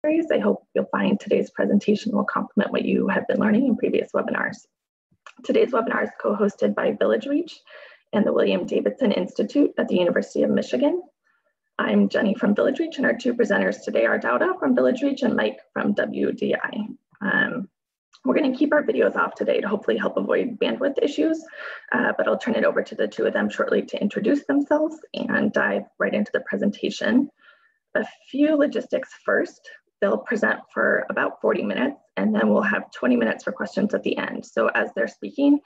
series. I hope you'll find today's presentation will complement what you have been learning in previous webinars. Today's webinar is co-hosted by Village Reach and the William Davidson Institute at the University of Michigan. I'm Jenny from Village Reach, and our two presenters today are Dauda from Village Reach and Mike from WDI. We're going to keep our videos off today to hopefully help avoid bandwidth issues, but I'll turn it over to the two of them shortly to introduce themselves and dive right into the presentation. A few logistics first. They'll present for about 40 minutes, and then we'll have 20 minutes for questions at the end. So as they're speaking,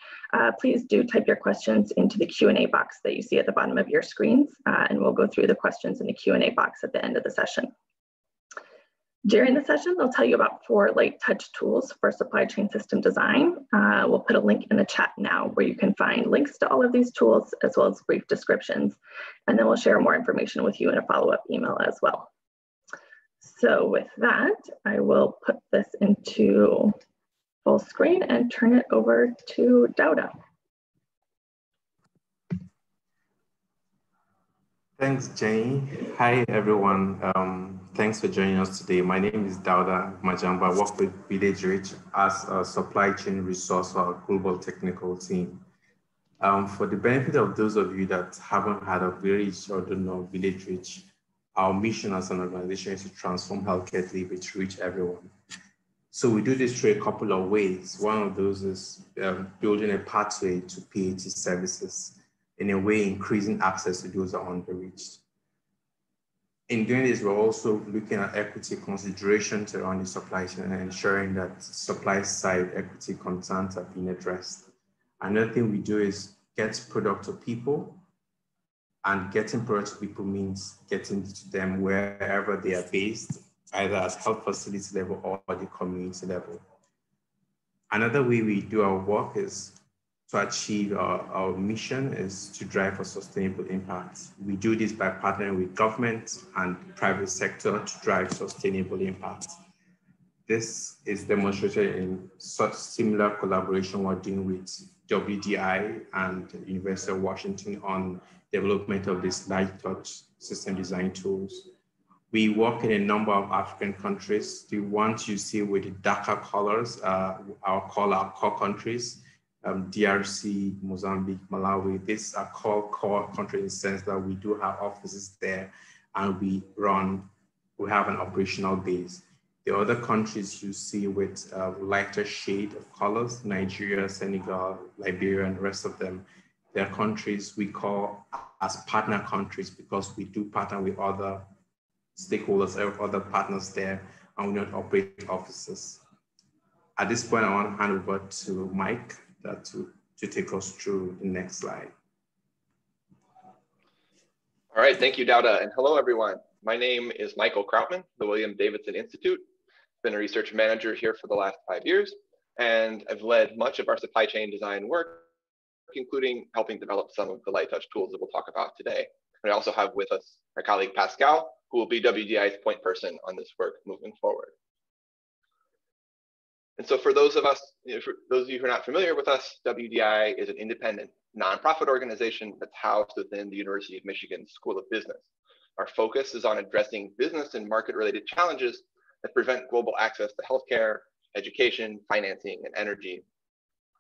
please do type your questions into the Q&A box that you see at the bottom of your screens, and we'll go through the questions in the Q&A box at the end of the session. During the session, they'll tell you about 4 light touch tools for supply chain system design. We'll put a link in the chat now where you can find links to all of these tools as well as brief descriptions. And then we'll share more information with you in a follow-up email as well. So with that, I will put this into full screen and turn it over to Dauda. Thanks, Jenny. Hi, everyone. Thanks for joining us today. My name is Dauda Majamba. I work with Village Reach as a supply chain resource for our global technical team. For the benefit of those of you that haven't heard of Village or don't know Village Reach, our mission as an organization is to transform healthcare delivery to reach everyone. So we do this through a couple of ways. One of those is building a pathway to PAT services, in a way increasing access to those that are underreached. In doing this, we're also looking at equity considerations around the supply chain and ensuring that supply side equity concerns are being addressed. Another thing we do is get product to people, and getting product to people means getting to them wherever they are based, either at health facility level or the community level. Another way we do our work is to achieve our mission is to drive for sustainable impact. We do this by partnering with government and private sector to drive sustainable impact. This is demonstrated in such similar collaboration we're doing with WDI and the University of Washington on development of these light touch system design tools. We work in a number of African countries. The ones you see with the darker colors are called our core countries. DRC, Mozambique, Malawi. These are called core countries in the sense that we do have offices there and we have an operational base. The other countries you see with lighter shade of colors, Nigeria, Senegal, Liberia, and the rest of them, they're countries we call as partner countries because we do partner with other stakeholders, other partners there, and we don't operate offices. At this point, I want to hand over to Mike to take us through the next slide. All right, thank you, Dauda, and hello, everyone. My name is Michael Krautman, the William Davidson Institute. I've been a research manager here for the last 5 years, and I've led much of our supply chain design work, including helping develop some of the light touch tools that we'll talk about today. And I also have with us our colleague Pascal, who will be WDI's point person on this work moving forward. And so for those of us, for those of you who are not familiar with us, WDI is an independent nonprofit organization that's housed within the University of Michigan School of Business. Our focus is on addressing business and market-related challenges that prevent global access to healthcare, education, financing, and energy.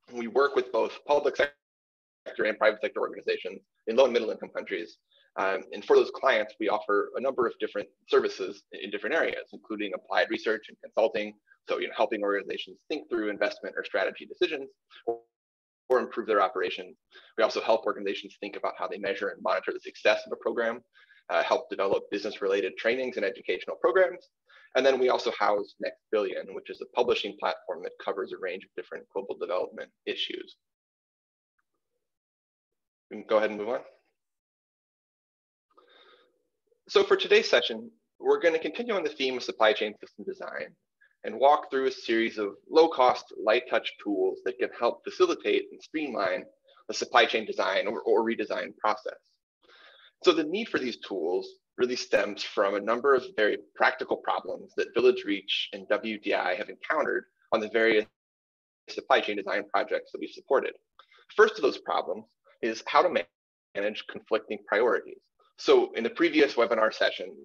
And we work with both public sector and private sector organizations in low and middle income countries. And for those clients, we offer a number of different services in different areas, including applied research and consulting. So, helping organizations think through investment or strategy decisions or improve their operations. We also help organizations think about how they measure and monitor the success of a program, help develop business-related trainings and educational programs. And then we also house Next Billion, which is a publishing platform that covers a range of different global development issues. We can go ahead and move on. So for today's session, we're going to continue on the theme of supply chain system design and walk through a series of low-cost, light-touch tools that can help facilitate and streamline the supply chain design or redesign process. So the need for these tools really stems from a number of very practical problems that Village Reach and WDI have encountered on the various supply chain design projects that we've supported. First of those problems is how to manage conflicting priorities. So in the previous webinar session,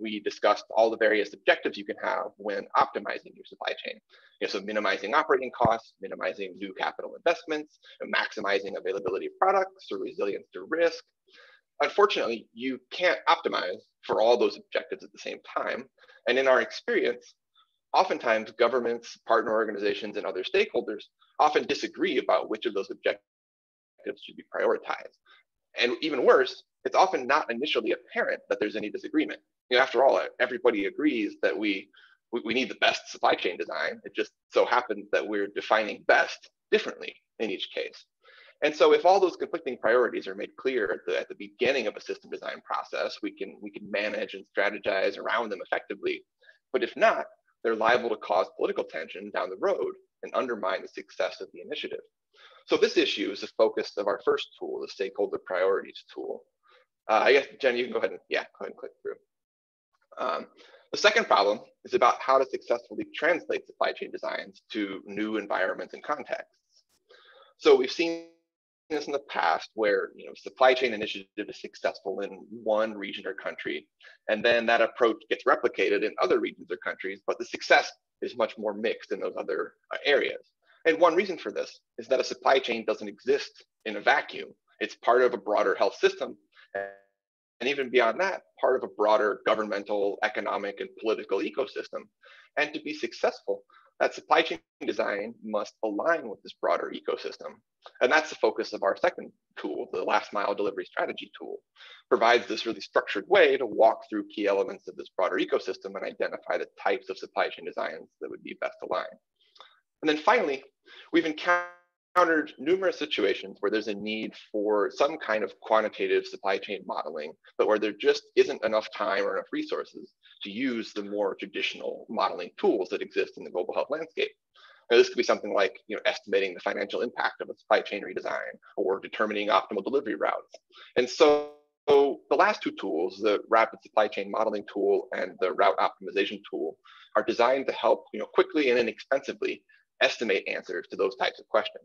we discussed all the various objectives you can have when optimizing your supply chain. So minimizing operating costs, minimizing new capital investments, and maximizing availability of products or resilience to risk. Unfortunately, you can't optimize for all those objectives at the same time. And in our experience, oftentimes governments, partner organizations, and other stakeholders often disagree about which of those objectives should be prioritized. And even worse, it's often not initially apparent that there's any disagreement. After all, everybody agrees that we need the best supply chain design. It just so happens that we're defining best differently in each case. And so if all those conflicting priorities are made clear at the beginning of a system design process, we can manage and strategize around them effectively. But if not, they're liable to cause political tension down the road and undermine the success of the initiative. So this issue is the focus of our first tool, the Stakeholder Priorities tool. I guess, Jen, you can go ahead and click through. The second problem is about how to successfully translate supply chain designs to new environments and contexts. So we've seen this in the past where supply chain initiative is successful in one region or country, and then that approach gets replicated in other regions or countries, but the success is much more mixed in those other areas. And one reason for this is that a supply chain doesn't exist in a vacuum. It's part of a broader health system, and even beyond that, part of a broader governmental, economic, and political ecosystem. And to be successful, that supply chain design must align with this broader ecosystem. And that's the focus of our second tool, the last mile delivery strategy tool. Provides this really structured way to walk through key elements of this broader ecosystem and identify the types of supply chain designs that would be best aligned. And then finally, we've encountered numerous situations where there's a need for some kind of quantitative supply chain modeling, but where there just isn't enough time or enough resources to use the more traditional modeling tools that exist in the global health landscape. Now, this could be something like estimating the financial impact of a supply chain redesign or determining optimal delivery routes. And so the last two tools, the rapid supply chain modeling tool and the route optimization tool, are designed to help quickly and inexpensively estimate answers to those types of questions.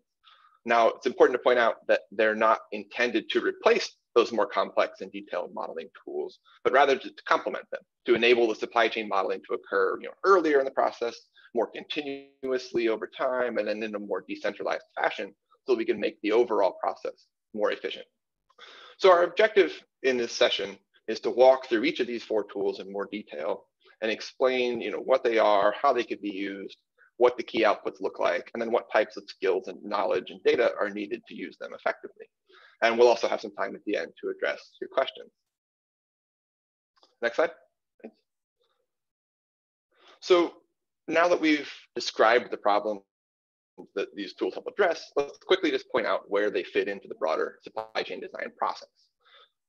Now, it's important to point out that they're not intended to replace those more complex and detailed modeling tools, but rather to complement them, to enable the supply chain modeling to occur earlier in the process, more continuously over time, and then in a more decentralized fashion, so we can make the overall process more efficient. So our objective in this session is to walk through each of these four tools in more detail and explain what they are, how they could be used, what the key outputs look like, and then what types of skills and knowledge and data are needed to use them effectively. And we'll also have some time at the end to address your questions. Next slide. Thanks. So now that we've described the problem that these tools help address, let's quickly just point out where they fit into the broader supply chain design process.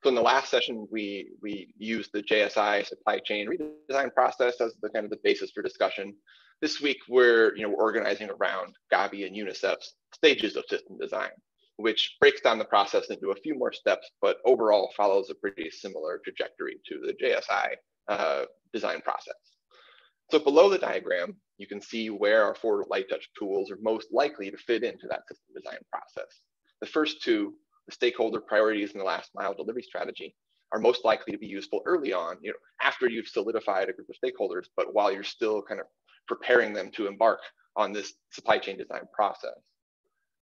So in the last session, we used the JSI supply chain redesign process as the kind of the basis for discussion. This week, we're organizing around Gavi and UNICEF's stages of system design, which breaks down the process into a few more steps, but overall follows a pretty similar trajectory to the JSI design process. So below the diagram, you can see where our four light touch tools are most likely to fit into that system design process. The first two, the stakeholder priorities and the last mile delivery strategy, are most likely to be useful early on, after you've solidified a group of stakeholders, but while you're still kind of preparing them to embark on this supply chain design process.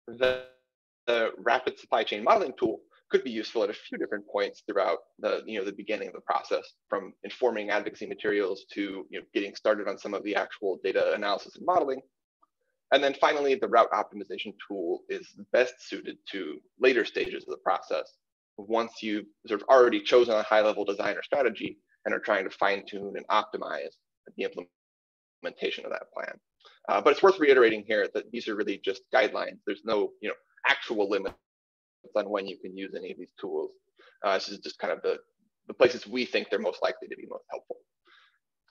The rapid supply chain modeling tool could be useful at a few different points throughout the beginning of the process, from informing advocacy materials to getting started on some of the actual data analysis and modeling. And then finally, the route optimization tool is best suited to later stages of the process, once you've sort of already chosen a high-level design or strategy and are trying to fine-tune and optimize the implementation of that plan. But it's worth reiterating here that these are really just guidelines. There's no actual limit on when you can use any of these tools. This is just kind of the places we think they're most likely to be most helpful.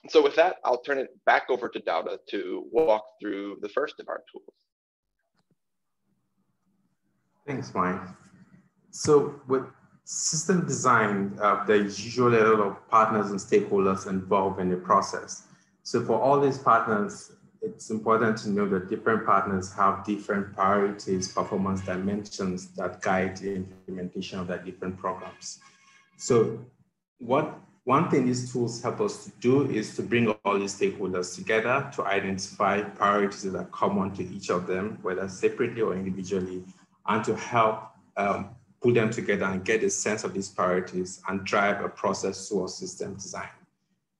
And so with that, I'll turn it back over to Dauda to walk through the first of our tools. Thanks, Mike. So with system design, there's usually a lot of partners and stakeholders involved in the process. So for all these partners, it's important to know that different partners have different priorities, performance dimensions that guide the implementation of their different programs. So what One thing these tools help us to do is to bring all these stakeholders together to identify priorities that are common to each of them, whether separately or individually, and to help put them together and get a sense of these priorities and drive a process towards system design.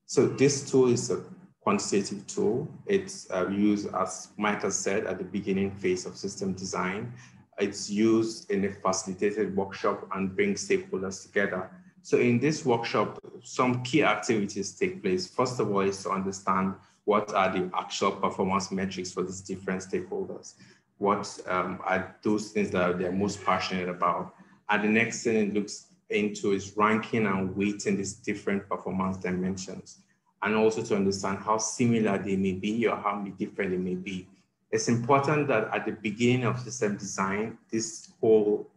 So this tool is a quantitative tool. It's used, as Mike has said, at the beginning phase of system design. It's used in a facilitated workshop and brings stakeholders together. So in this workshop, some key activities take place. First of all, is to understand what are the actual performance metrics for these different stakeholders. What are those things that they're most passionate about? And the next thing it looks into is ranking and weighting these different performance dimensions, and also to understand how similar they may be or how many different they may be. It's important that at the beginning of system design, this whole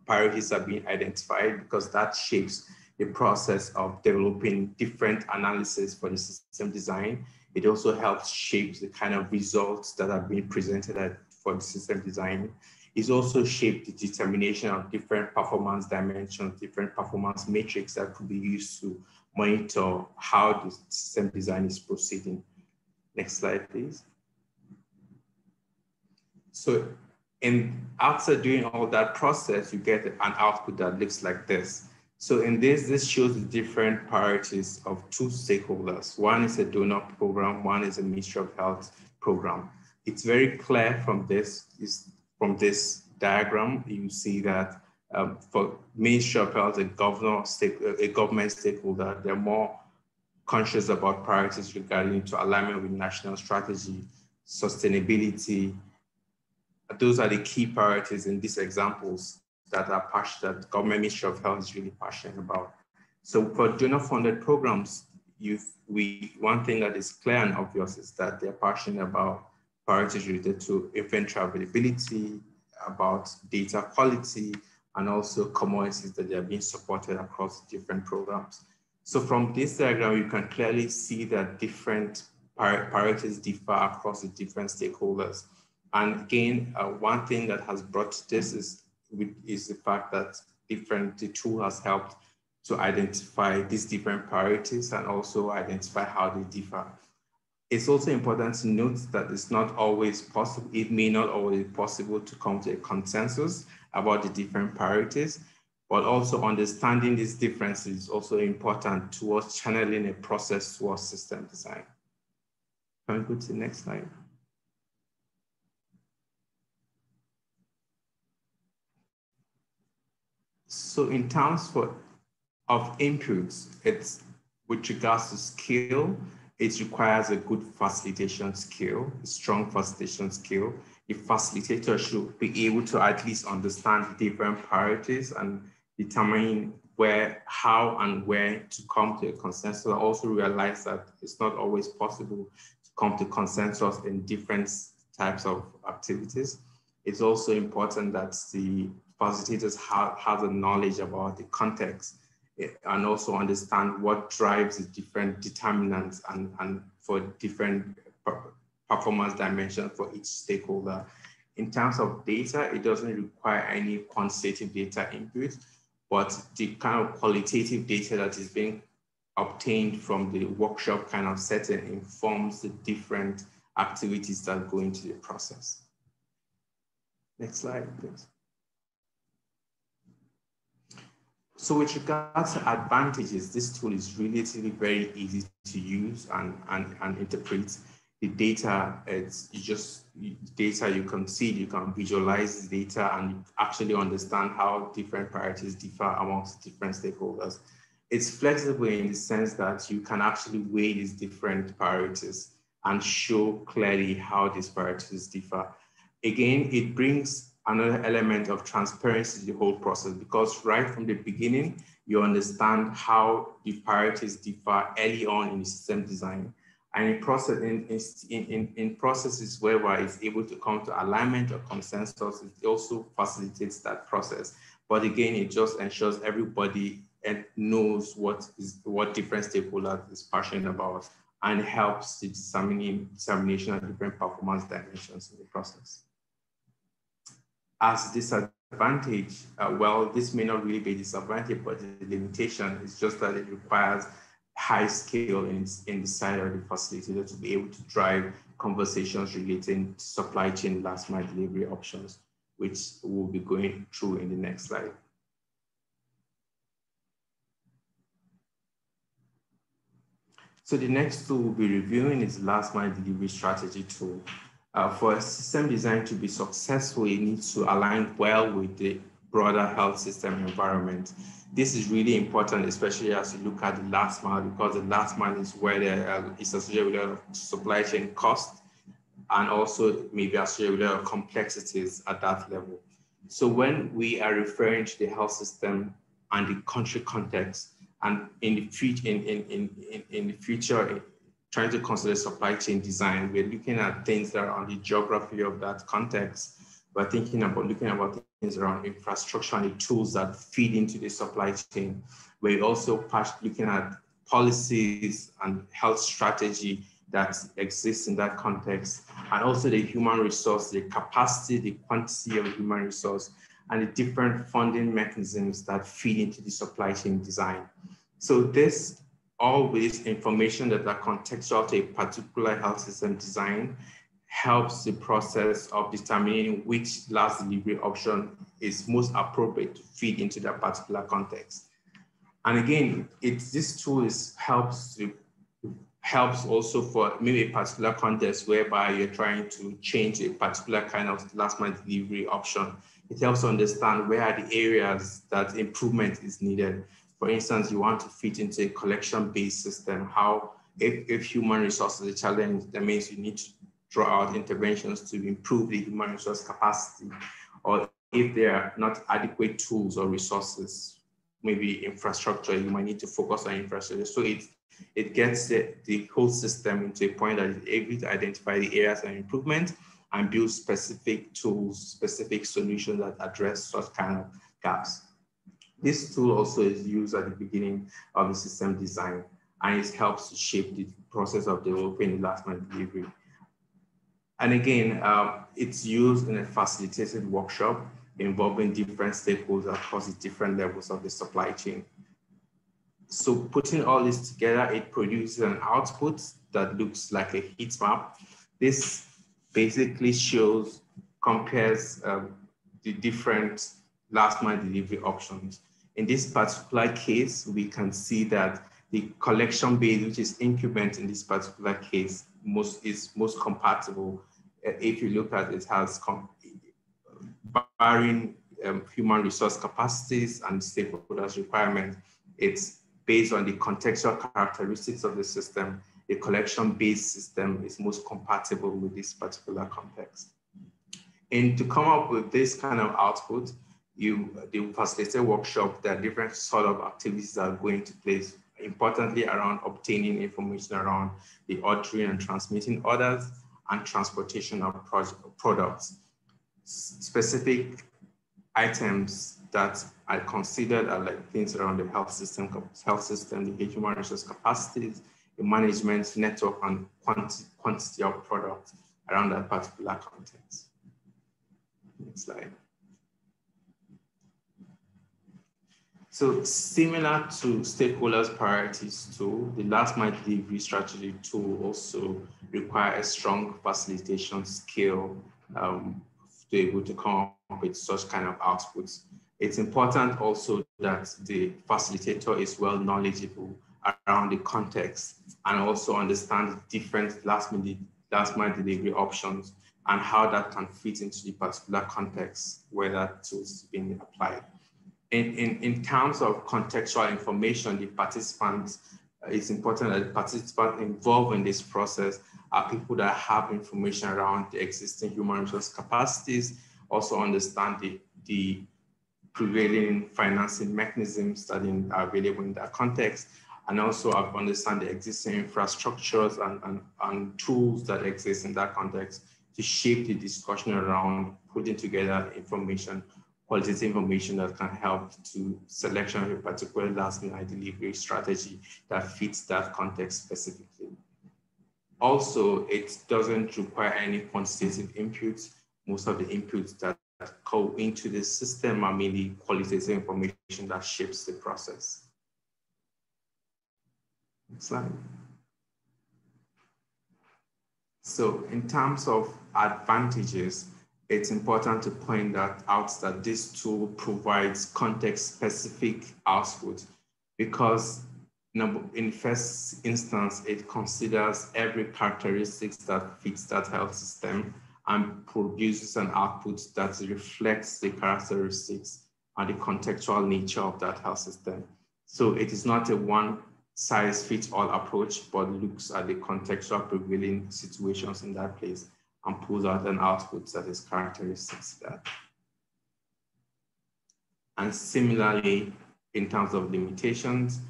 priorities are being identified, because that shapes the process of developing different analysis for the system design. It also helps shape the kind of results that are being presented for the system design. It's also shaped the determination of different performance dimensions, different performance metrics that could be used to monitor how the system design is proceeding. Next slide, please. So after doing all that process, you get an output that looks like this. So in this shows the different priorities of two stakeholders. One is a donor program, one is a Ministry of Health program. It's very clear from this diagram. You see that for Ministry of Health, a government stakeholder, they're more conscious about priorities regarding to alignment with national strategy, sustainability. Those are the key priorities in these examples that government Ministry of Health is really passionate about. So for donor-funded programs, one thing that is clear and obvious is that they're passionate about priorities related to inventory availability, about data quality, and also commodities that they are being supported across different programs. So from this diagram, you can clearly see that different priorities differ across the different stakeholders. And again, one thing that has brought this is the fact that the tool has helped to identify these different priorities and also identify how they differ. It's also important to note that it's not always possible, it may not always be possible to come to a consensus about the different priorities, but also understanding these differences is also important towards channeling a process towards system design. Can we go to the next slide? So in terms of inputs, it's with regards to skill, it requires a good facilitation skill, a strong facilitation skill. The facilitator should be able to at least understand the different priorities and determine how and where to come to a consensus. I also realize that it's not always possible to come to consensus in different types of activities. It's also important that the facilitators have the knowledge about the context and also understand what drives the different determinants and for different performance dimensions for each stakeholder. In terms of data, it doesn't require any quantitative data input, but the kind of qualitative data that is being obtained from the workshop kind of setting informs the different activities that go into the process. Next slide, please. So with regards to advantages, this tool is relatively very easy to use and interpret. The data, it's just data you can see, you can visualize the data and actually understand how different priorities differ amongst different stakeholders. It's flexible in the sense that you can actually weigh these different priorities and show clearly how these priorities differ. Again, it brings another element of transparency to the whole process, because right from the beginning, you understand how the priorities differ early on in the system design. And in processes whereby it's able to come to alignment or consensus, it also facilitates that process. But again, it just ensures everybody knows what different stakeholders is passionate about, and helps the dissemination of different performance dimensions in the process. As disadvantage, well, this may not really be a disadvantage, but the limitation is just that it requires high scale in the side of the facilitator to be able to drive conversations relating to supply chain last mile delivery options, which we'll be going through in the next slide. So the next tool we'll be reviewing is last mile delivery strategy tool. For a system design to be successful, it needs to align well with the broader health system environment. This is really important, especially as you look at the last mile, because the last mile is where there is associated with a lot of supply chain cost and also maybe associated with a lot of complexities at that level. So when we are referring to the health system and the country context, and in the future, trying to consider supply chain design, we're looking at things that are on the geography of that context. We're looking about things around infrastructure and the tools that feed into the supply chain. We're also looking at policies and health strategy that exists in that context, and also the human resource, the capacity, the quantity of human resource, and the different funding mechanisms that feed into the supply chain design. So this, all this information that are contextual to a particular health system design helps the process of determining which last delivery option is most appropriate to feed into that particular context. And again, this tool helps also for maybe a particular context whereby you're trying to change a particular kind of last mile delivery option. It helps to understand where are the areas that improvement is needed. For instance, you want to fit into a collection-based system. How, if human resources is a challenge, that means you need to draw out interventions to improve the human resource capacity. Or if there are not adequate tools or resources, maybe infrastructure, you might need to focus on infrastructure. So it gets the whole system into a point that is able to identify the areas of improvement and build specific tools, specific solutions that address such kind of gaps. This tool also is used at the beginning of the system design, and it helps to shape the process of developing the last mile delivery. And again, it's used in a facilitated workshop involving different stakeholders across the different levels of the supply chain. So putting all this together, it produces an output that looks like a heat map. This basically compares the different last mile delivery options. In this particular case, we can see that the collection base, which is incumbent in this particular case, is most compatible. If you look at it, it has varying human resource capacities and stakeholders' requirements. It's based on the contextual characteristics of the system. The collection-based system is most compatible with this particular context. And to come up with this kind of output, the facilitator workshop, there are different sort of activities that are going to place, importantly around obtaining information around the ordering and transmitting orders and transportation of products. Specific items that are considered are like things around the health system, the human resource capacities, the management network, and quantity of products around that particular context. Next slide. So similar to stakeholders' priorities tool, the last mile delivery strategy tool also requires a strong facilitation skill to be able to come up with such kind of outputs. It's important also that the facilitator is well knowledgeable around the context and also understand the different last mile delivery options and how that can fit into the particular context where that tool is being applied. In terms of contextual information, the participants, it's important that the participants involved in this process are people that have information around the existing human resource capacities, also understand the prevailing financing mechanisms that are available in that context, and also understand the existing infrastructures and tools that exist in that context to shape the discussion around putting together information, qualitative information that can help to selection of a particular last mile delivery strategy that fits that context specifically. Also, it doesn't require any quantitative inputs. Most of the inputs that go into the system are mainly qualitative information that shapes the process. Next slide. So in terms of advantages, it's important to point out that this tool provides context-specific output because in first instance, it considers every characteristics that fits that health system and produces an output that reflects the characteristics and the contextual nature of that health system. So it is not a one-size-fits-all approach, but looks at the contextual prevailing situations in that place and pulls out an output that is characteristics to that. And similarly, in terms of limitations,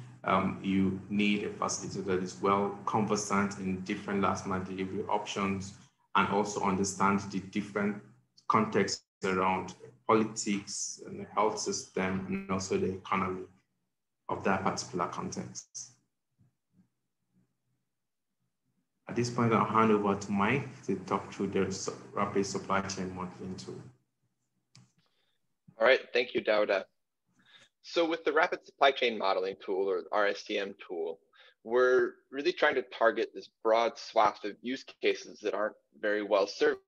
you need a facilitator that is well conversant in different last mile delivery options and also understands the different contexts around politics and the health system and also the economy of that particular context. At this point, I'll hand over to Mike to talk through the rapid supply chain modeling tool. All right, thank you, Dauda. So with the rapid supply chain modeling tool, or RSCM tool, we're really trying to target this broad swath of use cases that aren't very well served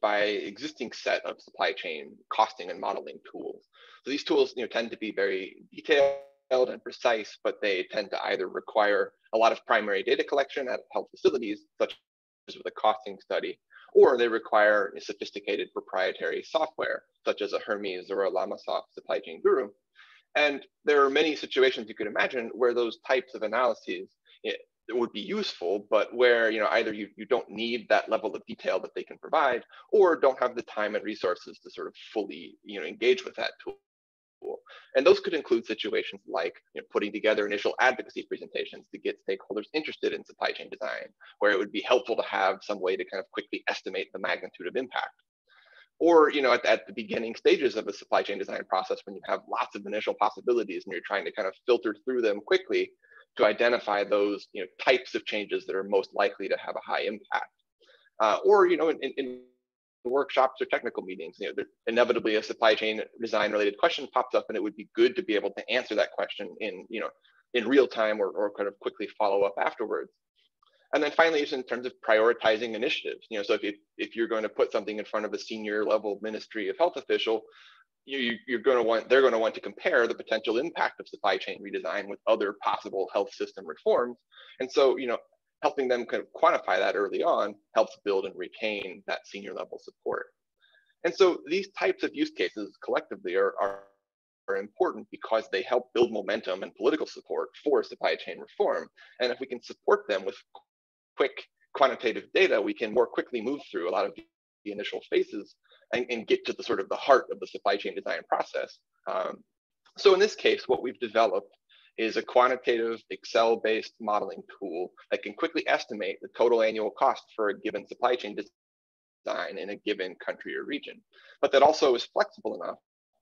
by existing set of supply chain costing and modeling tools. So these tools tend to be very detailed and precise, but they tend to either require a lot of primary data collection at health facilities, such as with a costing study, or they require a sophisticated proprietary software, such as a Hermes or a LlamaSoft supply chain guru. And there are many situations you could imagine where those types of analyses it would be useful, but where either you don't need that level of detail that they can provide, or don't have the time and resources to sort of fully engage with that tool. And those could include situations like putting together initial advocacy presentations to get stakeholders interested in supply chain design, where it would be helpful to have some way to kind of quickly estimate the magnitude of impact. Or at the beginning stages of a supply chain design process, when you have lots of initial possibilities and you're trying to kind of filter through them quickly to identify those types of changes that are most likely to have a high impact. Or in workshops or technical meetings, inevitably a supply chain design related question pops up, and it would be good to be able to answer that question in real time or kind of quickly follow up afterwards. And then finally, just in terms of prioritizing initiatives, so if you're going to put something in front of a senior level Ministry of Health official, they're going to want to compare the potential impact of supply chain redesign with other possible health system reforms. And so, helping them kind of quantify that early on helps build and retain that senior level support. And so these types of use cases collectively are important because they help build momentum and political support for supply chain reform. And if we can support them with quick quantitative data, we can more quickly move through a lot of the initial phases and get to the sort of the heart of the supply chain design process. So in this case, what we've developed is a quantitative Excel-based modeling tool that can quickly estimate the total annual cost for a given supply chain design in a given country or region, but that also is flexible enough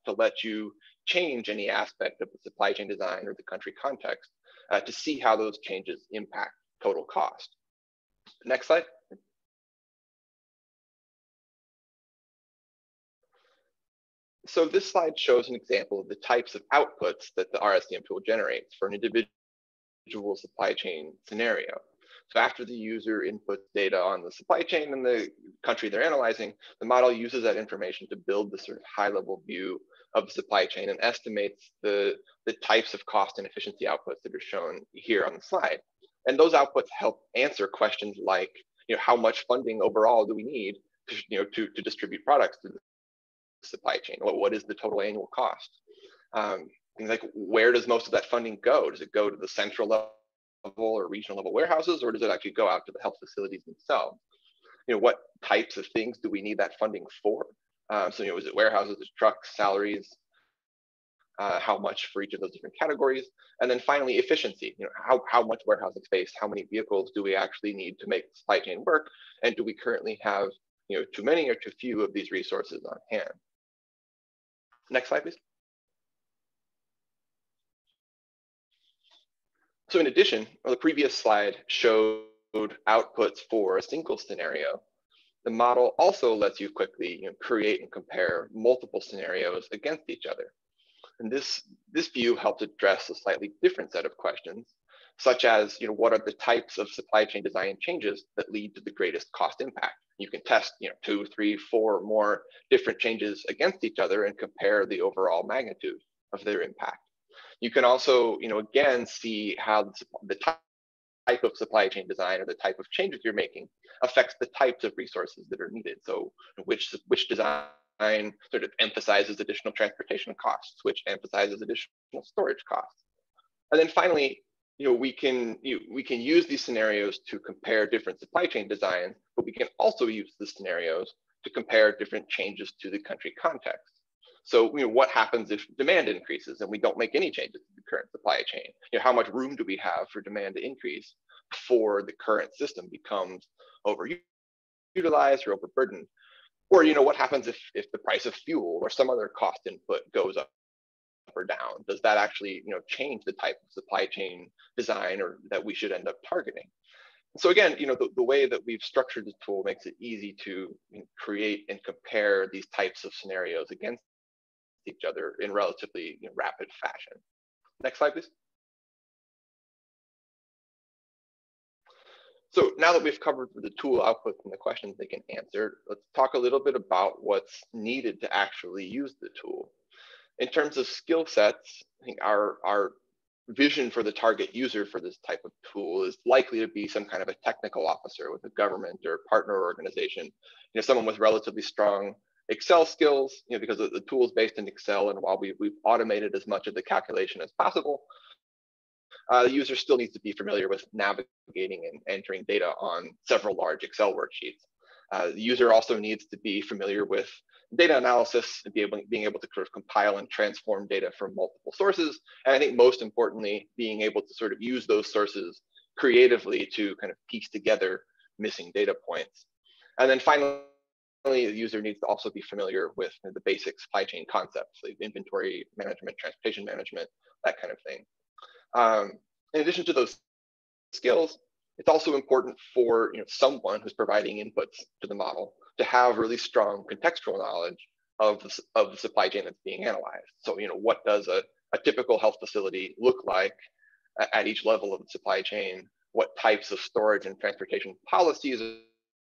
to let you change any aspect of the supply chain design or the country context to see how those changes impact total cost. Next slide. So this slide shows an example of the types of outputs that the RSCM tool generates for an individual supply chain scenario. So after the user inputs data on the supply chain and the country they're analyzing, the model uses that information to build the sort of high-level view of the supply chain and estimates the types of cost and efficiency outputs that are shown here on the slide. And those outputs help answer questions like, how much funding overall do we need to distribute products to the supply chain? What is the total annual cost? Things like, where does most of that funding go? Does it go to the central level or regional level warehouses, or does it actually go out to the health facilities themselves? What types of things do we need that funding for? So is it warehouses, trucks, salaries? How much for each of those different categories? And then finally, efficiency. How much warehousing space, how many vehicles do we actually need to make the supply chain work? And do we currently have too many or too few of these resources on hand? Next slide, please. So in addition, the previous slide showed outputs for a single scenario. the model also lets you quickly create and compare multiple scenarios against each other. And this view helps address a slightly different set of questions, such as what are the types of supply chain design changes that lead to the greatest cost impact? You can test 2, 3, 4 more different changes against each other and compare the overall magnitude of their impact. You can also again see how the type of supply chain design or the type of changes you're making affects the types of resources that are needed. So which design sort of emphasizes additional transportation costs, which emphasizes additional storage costs. And then finally, we can use these scenarios to compare different supply chain designs, but we can also use the scenarios to compare different changes to the country context. So what happens if demand increases and we don't make any changes to the current supply chain? How much room do we have for demand to increase before the current system becomes overutilized or overburdened? Or what happens if the price of fuel or some other cost input goes up or down? Does that actually change the type of supply chain design or that we should end up targeting? So again, the way that we've structured the tool makes it easy to create and compare these types of scenarios against each other in relatively rapid fashion. Next slide, please. So now that we've covered the tool output and the questions they can answer, let's talk a little bit about what's needed to actually use the tool. In terms of skill sets, I think our vision for the target user for this type of tool is likely to be some kind of a technical officer with a government or partner organization, someone with relatively strong Excel skills, because the tool is based in Excel, and while we've automated as much of the calculation as possible, the user still needs to be familiar with navigating and entering data on several large Excel worksheets. The user also needs to be familiar with data analysis and being able to sort of compile and transform data from multiple sources. And I think most importantly, being able to sort of use those sources creatively to kind of piece together missing data points. And then finally, the user needs to also be familiar with the basic supply chain concepts, like inventory management, transportation management, that kind of thing. In addition to those skills, it's also important for someone who's providing inputs to the model to have really strong contextual knowledge of the supply chain that's being analyzed. So what does a typical health facility look like at each level of the supply chain? What types of storage and transportation policies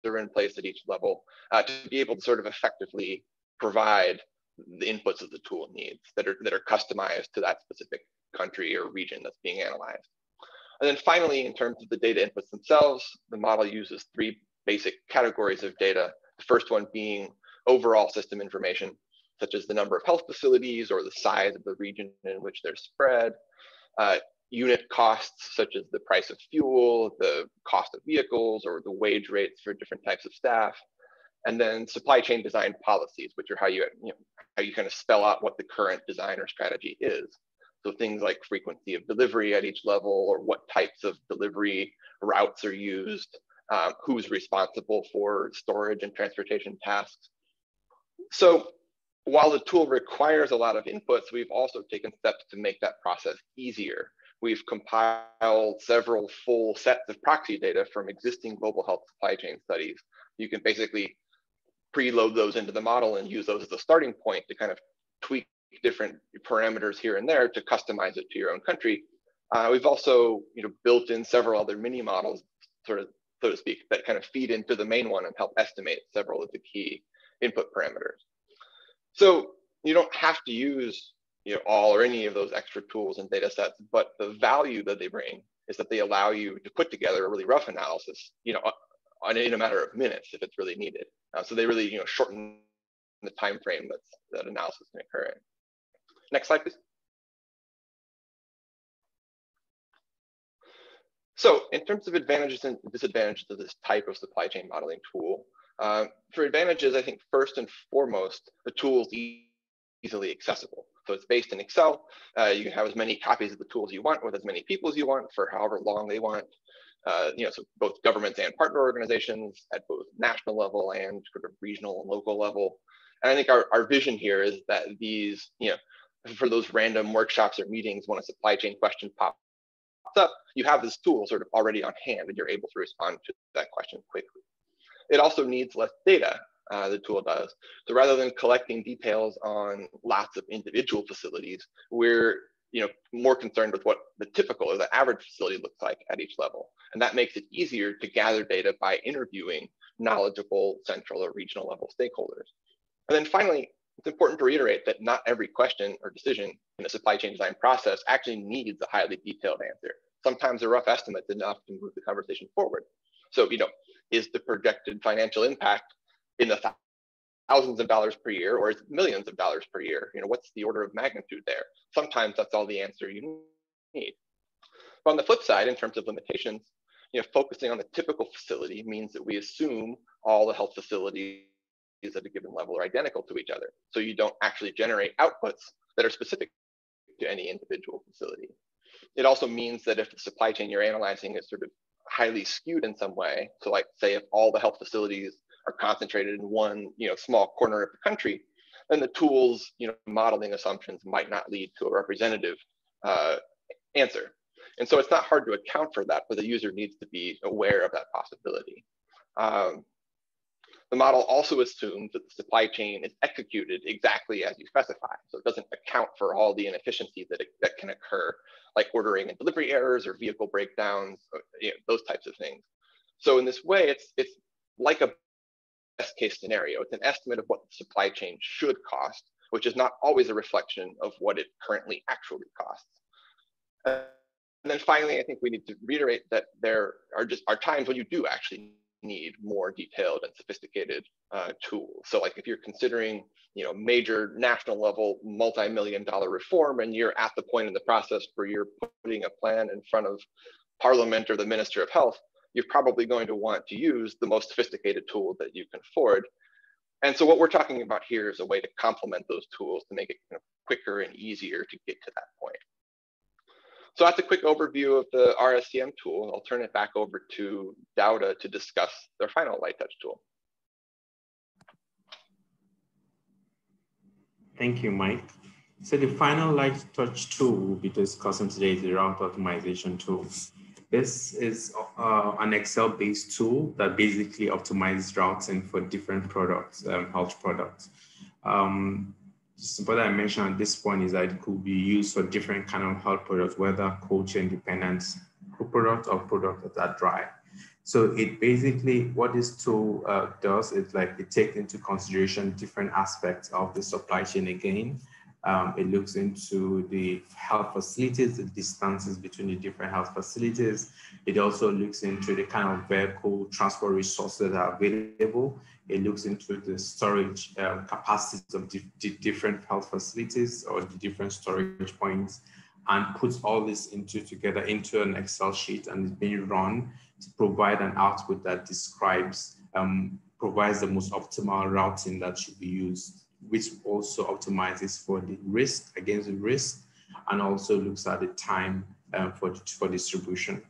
are in place at each level to be able to sort of effectively provide the inputs that the tool needs that are customized to that specific country or region that's being analyzed. And then finally, in terms of the data inputs themselves, the model uses 3 basic categories of data. The first one being overall system information, such as the number of health facilities or the size of the region in which they're spread, unit costs, such as the price of fuel, the cost of vehicles, or the wage rates for different types of staff, and then supply chain design policies, which are how you kind of spell out what the current design or strategy is. So things like frequency of delivery at each level, or what types of delivery routes are used, who's responsible for storage and transportation tasks. So while the tool requires a lot of inputs, we've also taken steps to make that process easier. We've compiled several full sets of proxy data from existing global health supply chain studies. You can basically preload those into the model and use those as a starting point to kind of tweak different parameters here and there to customize it to your own country. We've also built in several other mini models, sort of, so to speak, that kind of feed into the main one and help estimate several of the key input parameters. So you don't have to use all or any of those extra tools and data sets, but the value that they bring is that they allow you to put together a really rough analysis, in a matter of minutes if it's really needed. So they really shorten the time frame that analysis can occur in. Next slide, please. So in terms of advantages and disadvantages of this type of supply chain modeling tool, for advantages, I think first and foremost, the tool is easily accessible. So it's based in Excel. You can have as many copies of the tools you want with as many people as you want for however long they want. So both governments and partner organizations at both national level and sort of regional and local level. And I think our vision here is that these, for those random workshops or meetings when a supply chain question pops up, you have this tool sort of already on hand and you're able to respond to that question quickly. It also needs less data, the tool does. So rather than collecting details on lots of individual facilities, we're more concerned with what the typical or the average facility looks like at each level. And that makes it easier to gather data by interviewing knowledgeable central or regional level stakeholders. And then finally, it's important to reiterate that not every question or decision in the supply chain design process actually needs a highly detailed answer. Sometimes a rough estimate is enough to move the conversation forward. So, is the projected financial impact in the thousands of dollars per year, or is it millions of dollars per year? What's the order of magnitude there? Sometimes that's all the answer you need. But on the flip side, in terms of limitations, focusing on the typical facility means that we assume all the health facilities at a given level are identical to each other. So you don't actually generate outputs that are specific to any individual facility. It also means that if the supply chain you're analyzing is sort of highly skewed in some way, so like say if all the health facilities are concentrated in one small corner of the country, then the tools modeling assumptions might not lead to a representative answer. And so it's not hard to account for that, but the user needs to be aware of that possibility. The model also assumes that the supply chain is executed exactly as you specify. So it doesn't account for all the inefficiencies that can occur, like ordering and delivery errors or vehicle breakdowns, or, those types of things. So in this way, it's like a best case scenario. It's an estimate of what the supply chain should cost, which is not always a reflection of what it currently actually costs. And then finally, I think we need to reiterate that there are times when you do actually need more detailed and sophisticated tools. So like if you're considering major national level multi-million-dollar reform and you're at the point in the process where you're putting a plan in front of Parliament or the Minister of Health, you're probably going to want to use the most sophisticated tool that you can afford. And so what we're talking about here is a way to complement those tools to make it quicker and easier to get to that point. So that's a quick overview of the RSCM tool. I'll turn it back over to Dauda to discuss their final light touch tool. Thank you, Mike. So the final light touch tool we'll be discussing today is the route optimization tool. This is an Excel-based tool that basically optimizes routing for different products, health products. What I mentioned at this point is that it could be used for different kind of health products, whether cold chain dependent products or products that are dry. So it basically, what this tool does is like it takes into consideration different aspects of the supply chain again. It looks into the health facilities, the distances between the different health facilities. It also looks into the kind of vehicle transport resources that are available. It looks into the storage capacities of the different health facilities or the different storage points, and puts all this together into an Excel sheet, and is being run to provide an output that describes, provides the most optimal routing that should be used, which also optimizes for the risk, against the risk, and also looks at the time for distribution.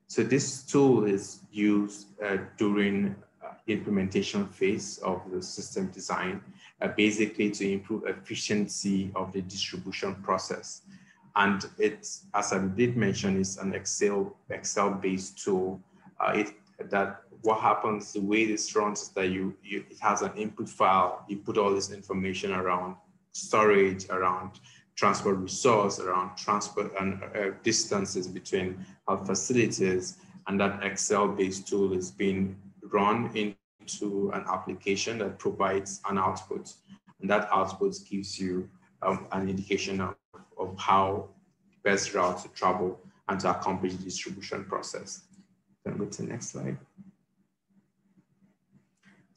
So this tool is used during implementation phase of the system design, basically to improve efficiency of the distribution process. And it's, as I did mention, it's an Excel-based tool. What happens, the way this runs is that it has an input file. You put all this information around storage, around transport resource, around transport and distances between our facilities. And that Excel-based tool is being run into an application that provides an output. And that output gives you an indication of how best route to travel and to accomplish the distribution process. Then go to the next slide.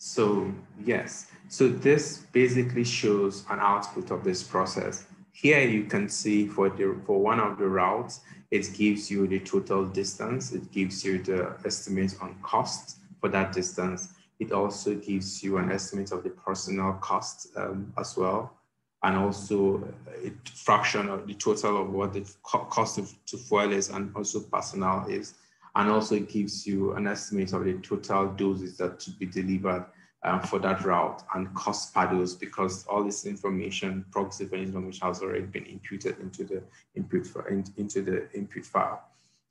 So yes, so this basically shows an output of this process. Here you can see for one of the routes, it gives you the total distance. It gives you the estimate on cost for that distance. It also gives you an estimate of the personnel cost as well. And also a fraction of the total of what the cost to fuel is and also personnel is. And also it gives you an estimate of the total doses that should be delivered for that route and cost per dose, because all this information, proxy information, has already been imputed into the input file.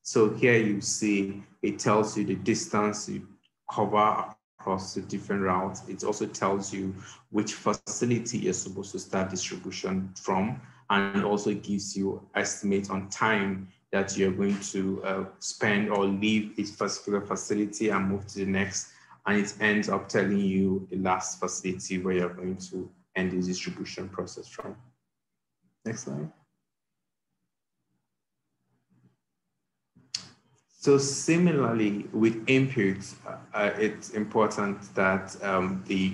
So here you see, it tells you the distance you cover across the different routes. It also tells you which facility you're supposed to start distribution from, and also gives you estimate on time that you're going to spend or leave each particular facility and move to the next. And it ends up telling you the last facility where you're going to end the distribution process from. Next slide. So similarly with inputs, it's important that the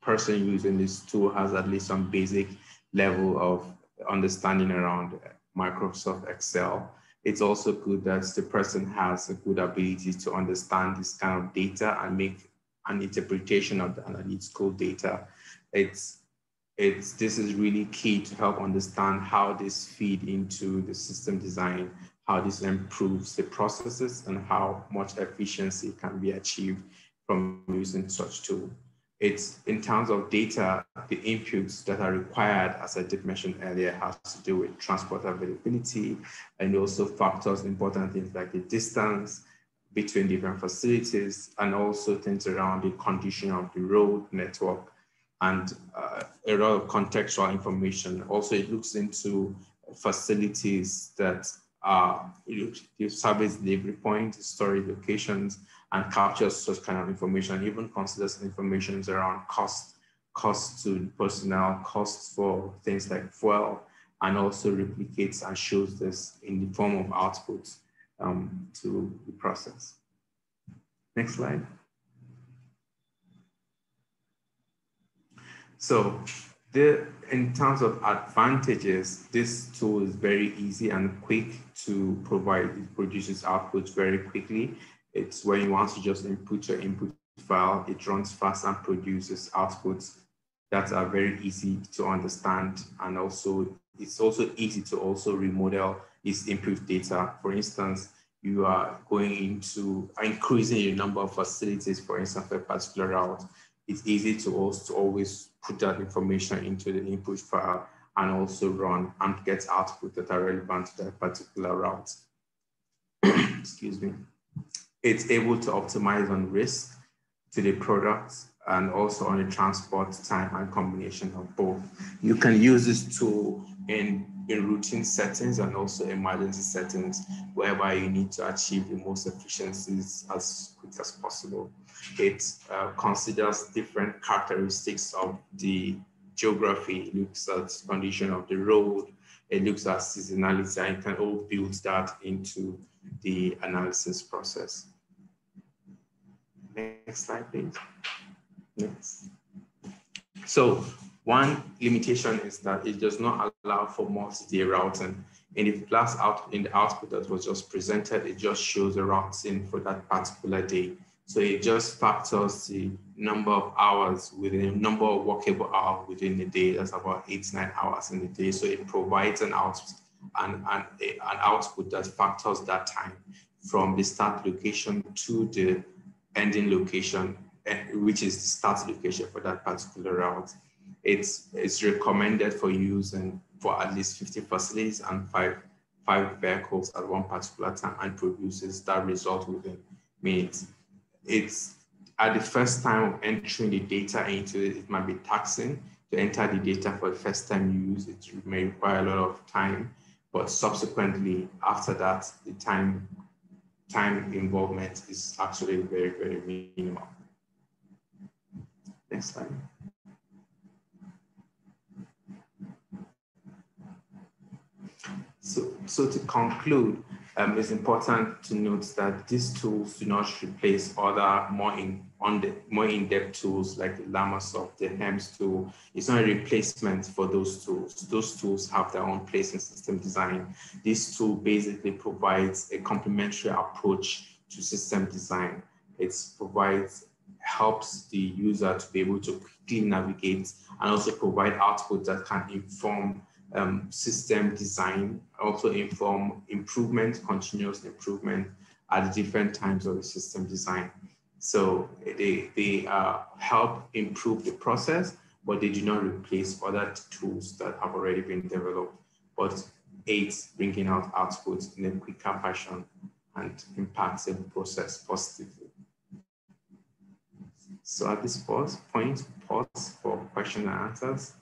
person using this tool has at least some basic level of understanding around Microsoft Excel. It's also good that the person has a good ability to understand this kind of data and make an interpretation of the analytical data. This is really key to help understand how this feed into the system design, how this improves the processes, and how much efficiency can be achieved from using such tool. It's in terms of data, the inputs that are required, as I did mention earlier, has to do with transport availability, and also factors, important things like the distance between different facilities, and also things around the condition of the road network, and a lot of contextual information. Also, it looks into facilities that the service delivery point, storage locations, and captures such kind of information, even considers information around costs to personnel, costs for things like fuel, and also replicates and shows this in the form of outputs to the process. Next slide. So in terms of advantages, this tool is very easy and quick to provide. It produces outputs very quickly. It's when you want to just input your input file, it runs fast and produces outputs that are very easy to understand. And also, it's also easy to also remodel this input data. For instance, you are going into increasing the number of facilities, for instance, for a particular route. It's easy to also always put that information into the input file and also run and get output that are relevant to that particular route. Excuse me. It's able to optimize on risk to the products and also on the transport time and combination of both. You can use this tool in routine settings and also emergency settings, whereby you need to achieve the most efficiencies as quick as possible. It considers different characteristics of the geography. It looks at condition of the road. It looks at seasonality, and you can all build that into the analysis process. Next slide, please. Next. So one limitation is that it does not allow for multi-day routing. In the output that was just presented, it just shows the routing for that particular day. So it just factors the number of hours within, number of workable hours within the day. That's about 8 to 9 hours in the day. So it provides an output that factors that time from the start location to the ending location, which is the start location for that particular route. It's recommended for use for at least 50 facilities and five vehicles at one particular time, and produces that result within minutes. It's at the first time of entering the data into it, it might be taxing to enter the data for the first time you use it. It may require a lot of time, but subsequently after that, the time involvement is actually very, very minimal. Next slide. So to conclude, it's important to note that these tools do not replace other more in-depth tools like the Lamasoft, the HEMS tool. It's not a replacement for those tools. Those tools have their own place in system design. This tool basically provides a complementary approach to system design. It helps the user to be able to quickly navigate and also provide output that can inform system design, also inform improvement, continuous improvement at different times of the system design. So they help improve the process, but they do not replace other tools that have already been developed, but aids bringing out outputs in a quicker fashion and impacts the process positively. So at this point, pause for question and answers.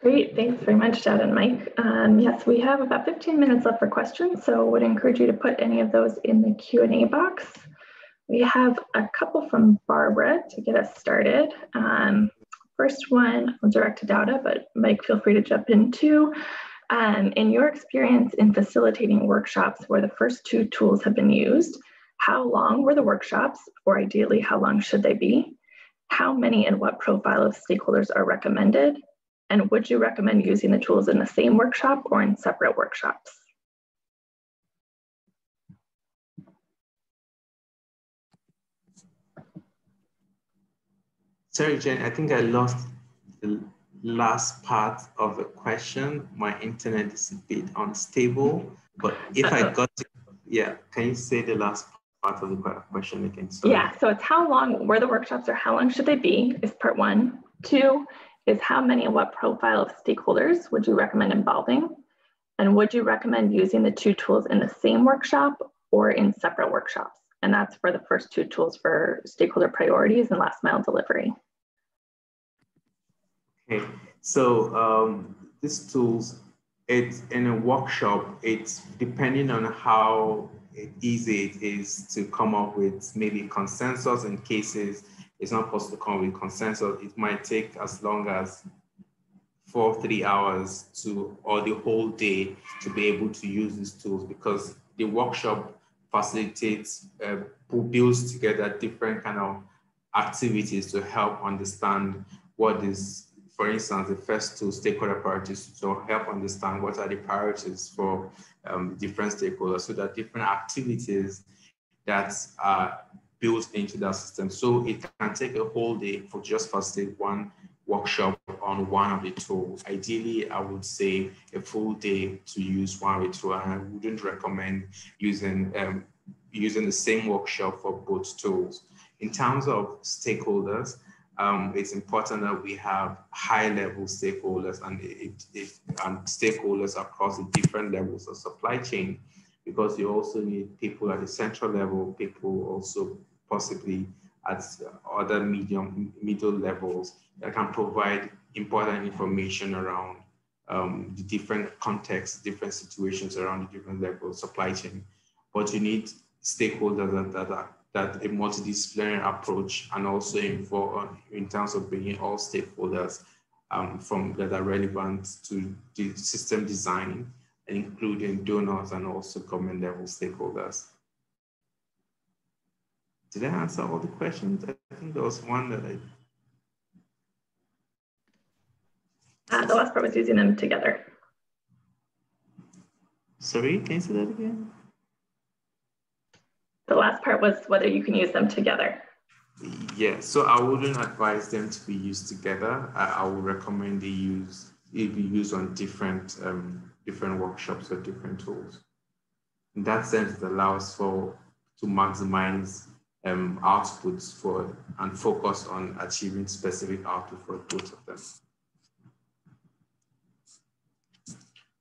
Great, thanks very much, Dad and Mike. Yes, we have about 15 minutes left for questions, so I would encourage you to put any of those in the Q&A box. We have a couple from Barbara to get us started. First one, I'll direct to Dauda, but Mike, feel free to jump in too. In your experience in facilitating workshops where the first two tools have been used, how long were the workshops, or ideally, how long should they be? How many and what profile of stakeholders are recommended? And would you recommend using the tools in the same workshop or in separate workshops? Sorry, Jen, I think I lost the last part of the question. My internet is a bit unstable, but if I got it, yeah, can you say the last part of the question again? Sorry. Yeah, so it's how long were the workshops, or how long should they be, is part one. Two is how many and what profile of stakeholders would you recommend involving? And would you recommend using the two tools in the same workshop or in separate workshops? And that's for the first two tools for stakeholder priorities and last mile delivery. Okay, so these tools, it's in a workshop, it's depending on how easy it is to come up with maybe consensus. In cases it's not possible to come up with consensus, it might take as long as 3 hours or the whole day to be able to use these tools, because the workshop facilitates, builds together different kind of activities to help understand what is, for instance, the first two stakeholder priorities, to help understand what are the priorities for different stakeholders, so that different activities that are built into that system. So it can take a whole day for just facilitate one workshop on one of the tools. Ideally, I would say a full day to use one of the tools, and I wouldn't recommend using the same workshop for both tools. In terms of stakeholders, it's important that we have high-level stakeholders and stakeholders across the different levels of supply chain, because you also need people at the central level, people also possibly at other middle levels that can provide important information around the different contexts, different situations around the different levels of supply chain. But you need stakeholders that a multidisciplinary approach, and also in terms of bringing all stakeholders from that are relevant to the system design, including donors and also government level stakeholders. Did I answer all the questions? I think there was one that The last part was using them together. Sorry, can you say that again? The last part was whether you can use them together. Yeah, so I wouldn't advise them to be used together. I would recommend it be used on different workshops or different tools. In that sense, it allows to maximize outputs and focus on achieving specific output for both of them.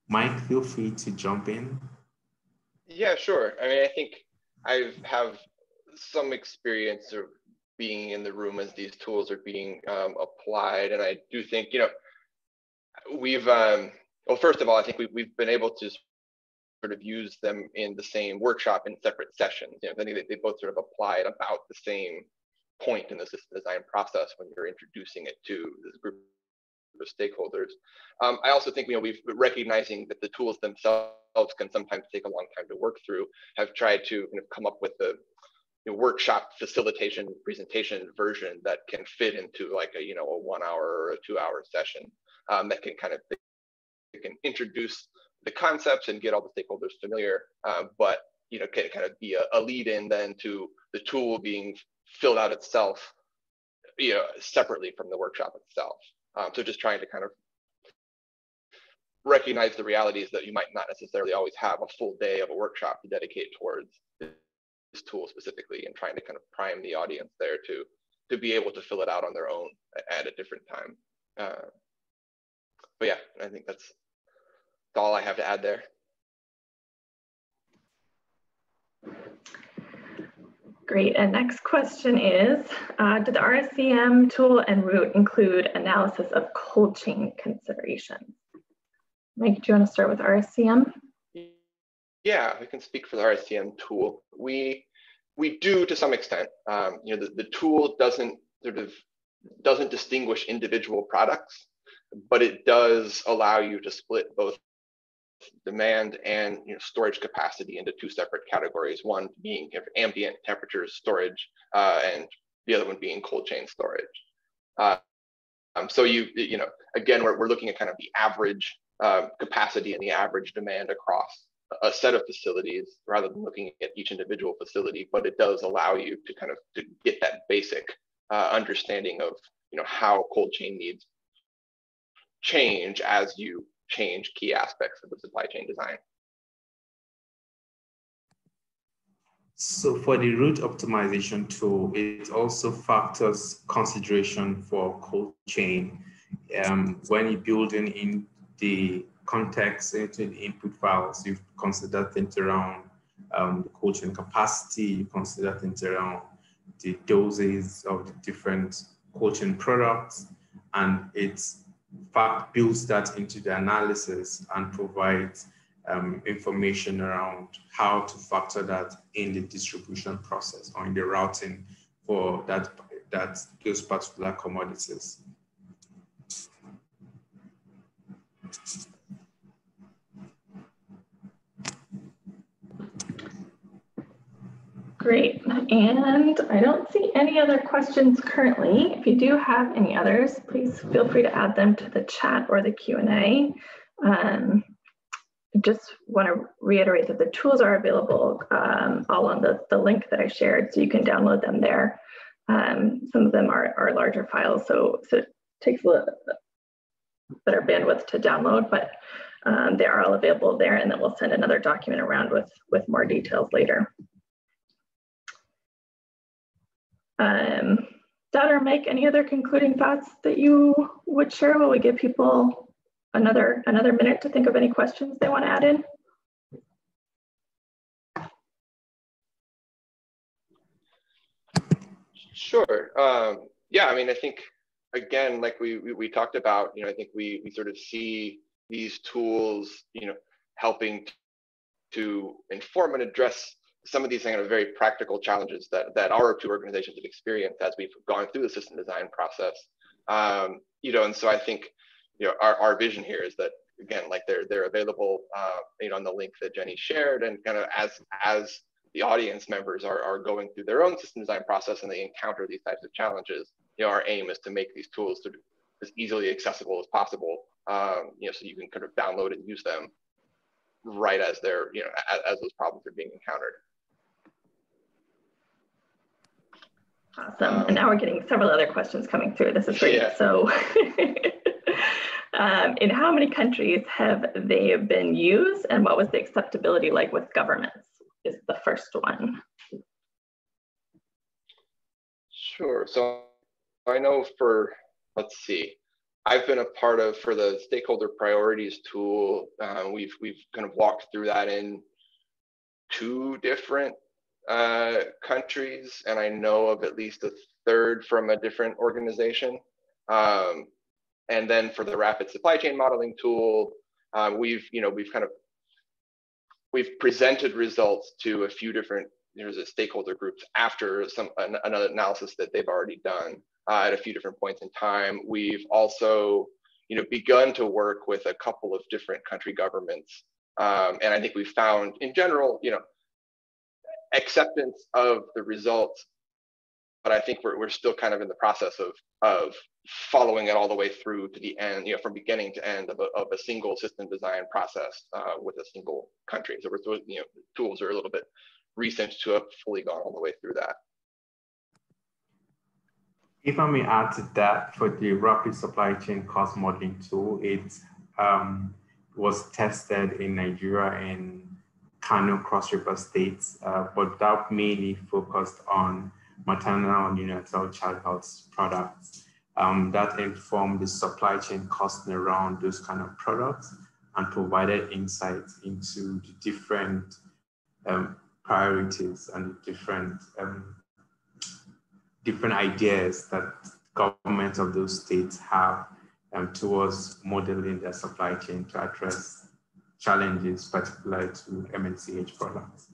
Mike, feel free to jump in. Yeah, sure. I mean, I think I have some experience of being in the room as these tools are being applied, and I do think, we've well, first of all, I think we've been able to sort of use them in the same workshop in separate sessions. I think they both sort of apply at about the same point in the system design process when you're introducing it to this group of stakeholders. I also think, we've recognizing that the tools themselves can sometimes take a long time to work through, have tried to come up with the workshop facilitation presentation version that can fit into like a 1 hour or a 2 hour session, that can can introduce the concepts and get all the stakeholders familiar, but can kind of be a lead in then to the tool being filled out itself, separately from the workshop itself. So just trying to kind of recognize the realities that you might not necessarily always have a full day of a workshop to dedicate towards this tool specifically, and trying to kind of prime the audience there to be able to fill it out on their own at a different time. But yeah, I think that's all I have to add there. Great, and next question is, did the RSCM tool and route include analysis of cold chain considerations? Mike, do you want to start with RSCM? Yeah, we can speak for the RSCM tool. We do to some extent. The tool doesn't distinguish individual products, but it does allow you to split both demand and storage capacity into two separate categories. One being ambient temperature storage, and the other one being cold chain storage. So again, we're looking at kind of the average capacity and the average demand across a set of facilities rather than looking at each individual facility, but it does allow you to kind of to get that basic understanding of how cold chain needs change as you change key aspects of the supply chain design. So for the route optimization tool, it also factors consideration for cold chain. When you're building in the context into the input files, you consider things around the cold chain capacity, you consider things around the doses of the different cold chain products, and it's in fact builds that into the analysis and provides information around how to factor that in the distribution process or in the routing for those particular commodities. Great, and I don't see any other questions currently. If you do have any others, please feel free to add them to the chat or the Q&A. Just want to reiterate that the tools are available all on the link that I shared, so you can download them there. Some of them are larger files, so it takes a little better bandwidth to download, but they are all available there, and then we'll send another document around with more details later. Dad or Mike, any other concluding thoughts that you would share while we give people another minute to think of any questions they want to add in? Sure. Yeah, I mean, I think, again, like we talked about, I think we sort of see these tools, helping to inform and address some of these kind of very practical challenges that our two organizations have experienced as we've gone through the system design process. And so I think, our vision here is that, again, like they're available, on the link that Jenny shared, and kind of as the audience members are going through their own system design process and they encounter these types of challenges, our aim is to make these tools sort of as easily accessible as possible, so you can kind of download and use them right as they're, as those problems are being encountered. Awesome. And now we're getting several other questions coming through. This is great. Yeah. So in how many countries have they been used, and what was the acceptability like with governments is the first one. Sure. So I know let's see, I've been a part of, for the stakeholder priorities tool, we've kind of walked through that in 2 different countries, and I know of at least a third from a different organization. And then for the rapid supply chain modeling tool, we've presented results to a few different stakeholder groups after another analysis that they've already done at a few different points in time. We've also begun to work with a couple of different country governments, and I think we found in general acceptance of the results, but I think we're still kind of in the process of following it all the way through to the end, from beginning to end of a single system design process with a single country. So we're still, tools are a little bit recent to have fully gone all the way through that. If I may add to that, for the rapid supply chain cost modeling tool, it was tested in Nigeria and Kano, Cross River states, but that mainly focused on maternal and neonatal child health products. That informed the supply chain costing around those kind of products and provided insights into the different priorities and the different different ideas that governments of those states have towards modeling their supply chain to address challenges, particularly to MNCH products.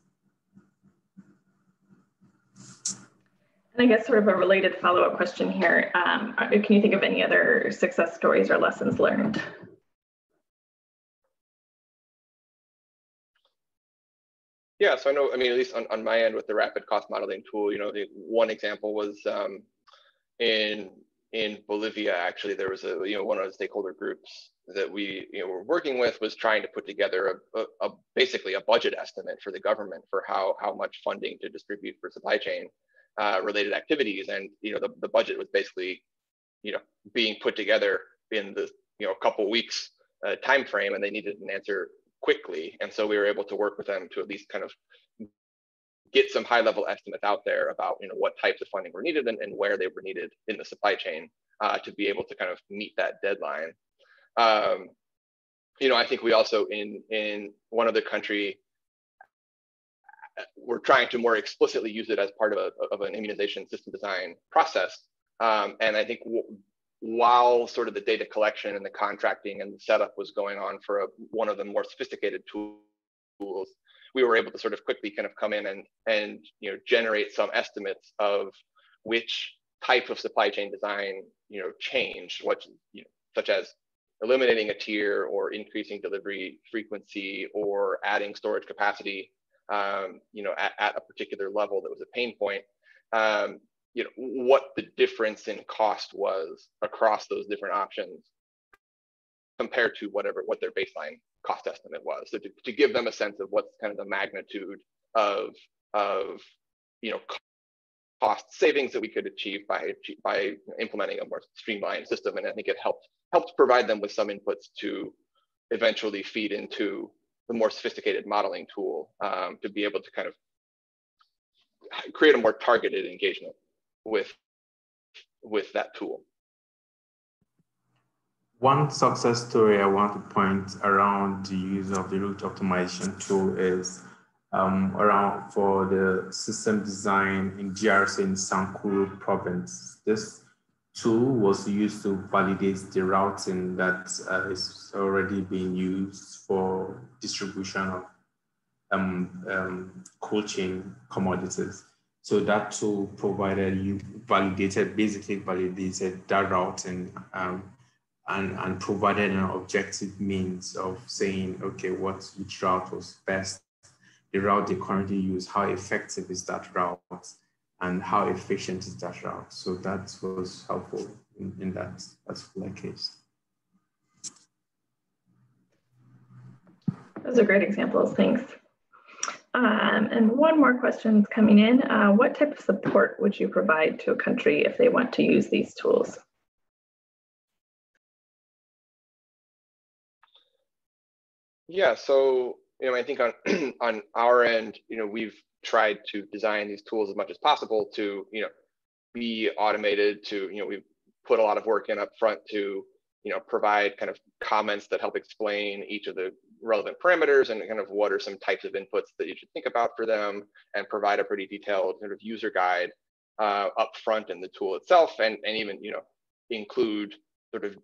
And I guess sort of a related follow-up question here, can you think of any other success stories or lessons learned? Yeah, so I know, I mean, at least on my end with the rapid cost modeling tool, you know, the one example was in Bolivia, actually, there was a, you know, one of the stakeholder groups that we, you know, were working with was trying to put together basically a budget estimate for the government for how much funding to distribute for supply chain related activities. And, you know, the budget was basically, you know, being put together in the, you know, a couple weeks time frame, and they needed an answer quickly. And so we were able to work with them to at least kind of get some high level estimates out there about, you know, what types of funding were needed and where they were needed in the supply chain to be able to kind of meet that deadline. You know, I think we also in one other country, we're trying to more explicitly use it as part of an immunization system design process. And I think while sort of the data collection and the contracting and the setup was going on for one of the more sophisticated tools, we were able to sort of quickly kind of come in and you know, generate some estimates of which type of supply chain design, you know, changed, what, you know, such as eliminating a tier or increasing delivery frequency or adding storage capacity, you know, at a particular level that was a pain point. You know, what the difference in cost was across those different options compared to what their baseline cost estimate was. So to give them a sense of what's kind of the magnitude of you know, cost savings that we could achieve by implementing a more streamlined system. And I think it helped provide them with some inputs to eventually feed into the more sophisticated modeling tool to be able to kind of create a more targeted engagement with that tool. One success story I want to point around the use of the route optimization tool is around for the system design in GRC in Sankuru province. This tool was used to validate the routing that is already being used for distribution of cold chain commodities. So that tool basically validated that routing and provided an objective means of saying, okay, which route was best, the route they currently use, how effective is that route, and how efficient is that route. So that was helpful in that particular case. Those are great examples, thanks. And one more question coming in. What type of support would you provide to a country if they want to use these tools? Yeah, so, you know, I think on our end, you know, we've tried to design these tools as much as possible to, you know, be automated, to, you know, we've put a lot of work in up front to, you know, provide kind of comments that help explain each of the relevant parameters and kind of what are some types of inputs that you should think about for them, and provide a pretty detailed sort of user guide up front in the tool itself, and even, you know, include sort of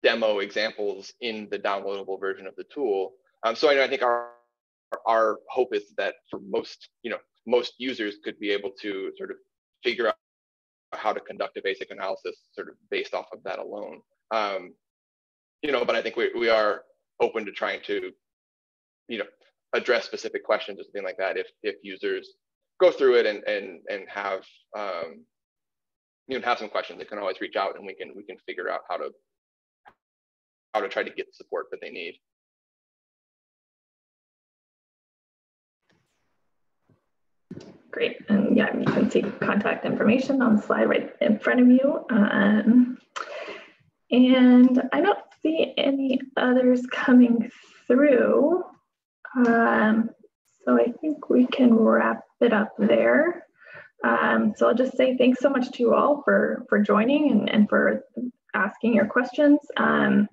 demo examples in the downloadable version of the tool. So I think our hope is that for most, you know, most users could be able to sort of figure out how to conduct a basic analysis sort of based off of that alone. You know, but I think we are open to trying to, you know, address specific questions or something like that if users go through it and have you know, have some questions. They can always reach out and we can figure out how to try to get the support that they need. Great, and yeah, you can see contact information on the slide right in front of you. And I don't see any others coming through. So I think we can wrap it up there. So I'll just say thanks so much to you all for joining and for asking your questions. And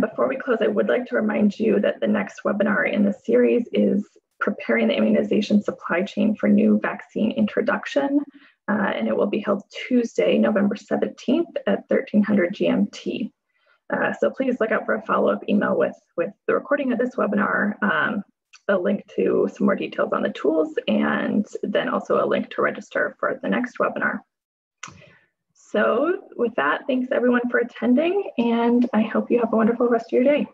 before we close, I would like to remind you that the next webinar in the series is Preparing the Immunization Supply Chain for New Vaccine Introduction. and it will be held Tuesday, November 17th at 1300 GMT. So please look out for a follow-up email with the recording of this webinar, a link to some more details on the tools, and then also a link to register for the next webinar. So with that, thanks everyone for attending, and I hope you have a wonderful rest of your day.